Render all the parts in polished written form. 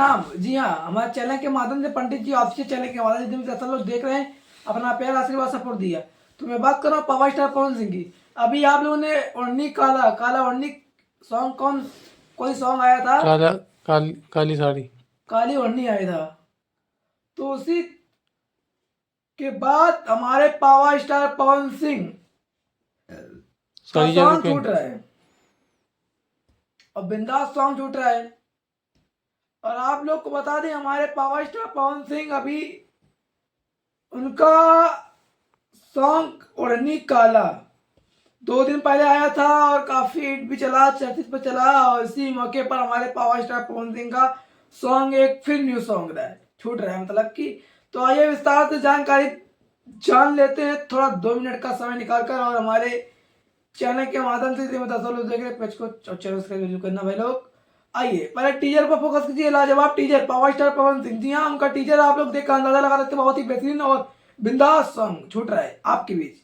प्रणाम। जी हाँ, हमारे चैनल के माध्यम से पंडित जी ऑफिशियल चैनल के माध्यम से सब लोग देख रहे हैं, अपना प्यार आशीर्वाद सपोर्ट दिया। तो मैं बात कर रहा हूँ पावर स्टार पवन सिंह की। अभी आप लोगों ने ओढ़नी काला काला ओढ़नी सॉन्ग कोई सॉन्ग आया था, काली साड़ी। काली ओढ़नी आया था। तो उसी के बाद हमारे पावर स्टार पवन सिंह का सरिया के सॉन्ग पिन। छूट रहा है और बिंदास सॉन्ग छूट रहा है। और आप लोग को बता दें, हमारे पावर स्टार पवन सिंह अभी उनका सॉन्ग ओढ़नी काला 2 दिन पहले आया था और काफी हिट भी चला, चर्चित पे चला। और इसी मौके पर हमारे पावर स्टार पवन सिंह का सॉन्ग एक फिर न्यू सॉन्ग रहा है, छूट रहा है मतलब कि। तो आइए विस्तार से जानकारी जान लेते हैं, थोड़ा 2 मिनट का समय निकालकर। और हमारे चैनल के माध्यम से 10 लोग देख रहे हैं, पेज को चैनल सब्सक्राइब करना भाई लोग। आइए पहले टीजर पर फोकस कीजिए। लाजवाब teaser power star Pawan Singh. जी हाँ, उनका टीजर आप लोग देखकर अंदाजा लगा सकते हैं, बहुत ही बेहतरीन और बिंदास सॉन्ग छूट रहा है आपके बीच।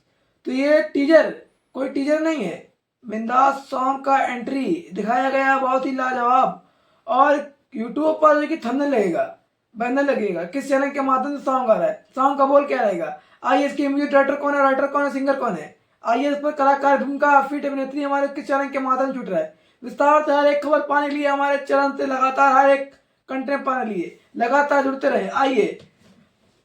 तो ये टीजर कोई टीजर नहीं है, बिंदास सॉन्ग का एंट्री दिखाया गया, बहुत ही लाजवाब। और यूट्यूब पर जो कि थंबनेल लगेगा, बैनर लगेगा, किस चैनल के माध्यम से सॉन्ग आ रहा है, सॉन्ग का बोल क्या रहेगा। आइए इसकी म्यूजिक डायरेक्टर कौन है, राइटर कौन है, सिंगर कौन है। आइए इस पर कलाकार भूमिका फिट अभिनेत्री हमारे किस चैनल के माध्यम से छूट रहा है। विस्तार से हर एक खबर पाने के लिए हमारे चैनल से लगातार हर एक कंटेंट पाने के लिए लगातार जुड़ते रहे। आइए।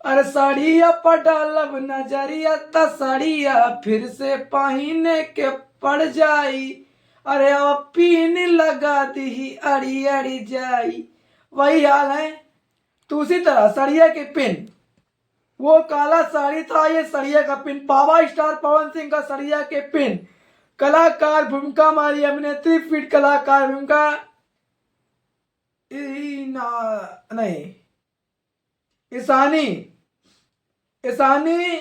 अरे साड़िया पडालब नजरिया त साड़िया फिर से पहने के पड़ जाई। अरे अब पीन लगा दी अड़ी अड़ी जाई। वही हाल है। तो उसी तरह सड़िया के पिन, वो काला साड़ी था, ये सड़िया का pin. Power star Pawan Singh का सड़िया के पिन। कलाकार भूमिका हमारी अभिनेत्री फिट कलाकार भूमिका नहीं, ईशानी ईशानी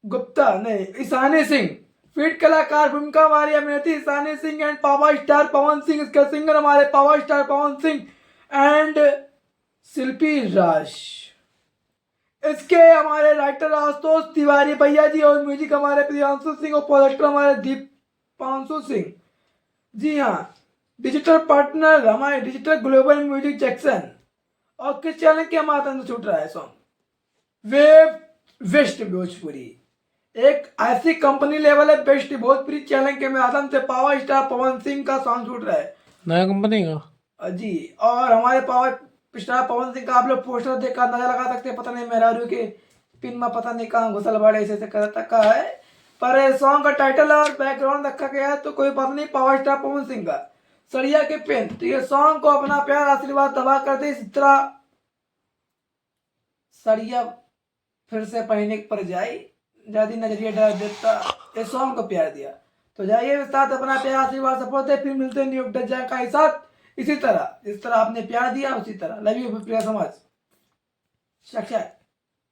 गुप्ता नहीं, ईशानी सिंह। फिट कलाकार भूमिका हमारी अभिनेत्री Ishani Singh and power star Pawan Singh. इसके सिंगर हमारे power star Pawan Singh and Shilpi Raj. इसके हमारे राइटर आशुतोष तिवारी भैया जी और म्यूजिक हमारे प्रियांशु सिंह और प्रोडक्टर हमारे दीपांशु सिंह। जी हाँ, डिजिटल पार्टनर हमारे डिजिटल ग्लोबल म्यूजिक जैक्सन। और किस चैनल के माध्यम से छूट रहा है सॉन्ग, वेब वेस्ट भोजपुरी। एक ऐसी कंपनी लेवल है, बेस्ट भोजपुरी चैनल के माध्यम से पावर स्टार पवन सिंह का सॉन्ग छूट रहा है। नया कंपनी का जी। और हमारे पावर स्टार पवन सिंह का आप लोग पोस्टर देखकर अंदाजा लगा सकते हैं, पता नहीं मेरा के पिन में पता नहीं कहाँ घुसल बड़े ऐसे का है, पर सॉन्ग का टाइटल और बैकग्राउंड रखा गया है। तो कोई बात नहीं, पावर स्टार पवन सिंह का सड़िया के पेन। तो ये सॉन्ग को अपना प्यार आशीर्वाद दबा कर दे, इस तरह सड़िया फिर से पहने पर जाए, ज्यादा नजरिया डाल देता, ये सॉन्ग को प्यार दिया। तो जाइए विस्तार अपना प्यार आशीर्वाद सपोर्ट दे, फिर मिलते हैं न्यू अपडेट का साथ। इसी तरह जिस तरह आपने प्यार दिया उसी तरह लव यू प्रिया समाज। साक्षात।